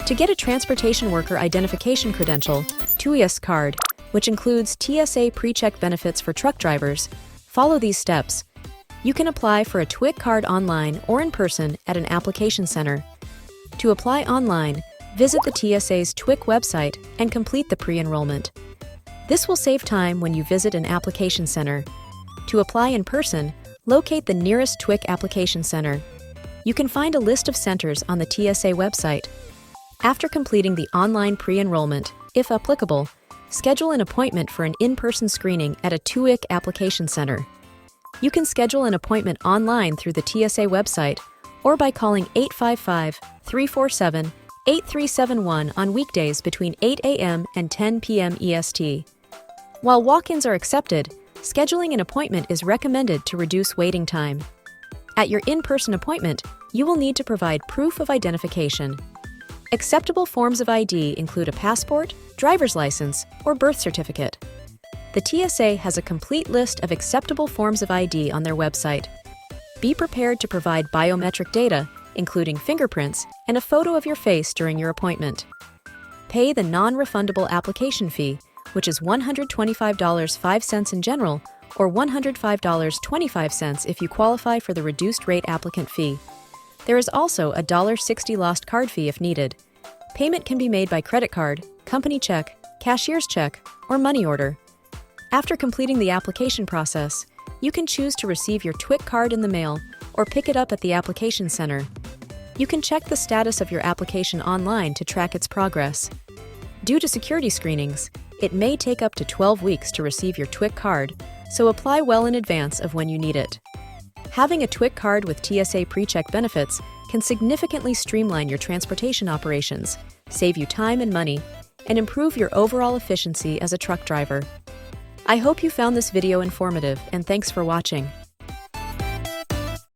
To get a Transportation Worker Identification Credential (TWIC) card, which includes TSA pre-check benefits for truck drivers, follow these steps. You can apply for a TWIC card online or in person at an application center. To apply online, visit the TSA's TWIC website and complete the pre-enrollment. This will save time when you visit an application center. To apply in person, locate the nearest TWIC application center. You can find a list of centers on the TSA website. After completing the online pre-enrollment, if applicable, schedule an appointment for an in-person screening at a TWIC application center. You can schedule an appointment online through the TSA website or by calling 855-347-8371 on weekdays between 8 a.m. and 10 p.m. EST. While walk-ins are accepted, scheduling an appointment is recommended to reduce waiting time. At your in-person appointment, you will need to provide proof of identification. Acceptable forms of ID include a passport, driver's license, or birth certificate. The TSA has a complete list of acceptable forms of ID on their website. Be prepared to provide biometric data, including fingerprints and a photo of your face during your appointment. Pay the non-refundable application fee, which is $125.05 in general, or $105.25 if you qualify for the reduced rate applicant fee. There is also a $1.60 lost card fee if needed. Payment can be made by credit card, company check, cashier's check, or money order. After completing the application process, you can choose to receive your TWIC card in the mail or pick it up at the application center. You can check the status of your application online to track its progress. Due to security screenings, it may take up to 12 weeks to receive your TWIC card, so apply well in advance of when you need it. Having a TWIC card with TSA pre-check benefits can significantly streamline your transportation operations, save you time and money, and improve your overall efficiency as a truck driver. I hope you found this video informative, and thanks for watching.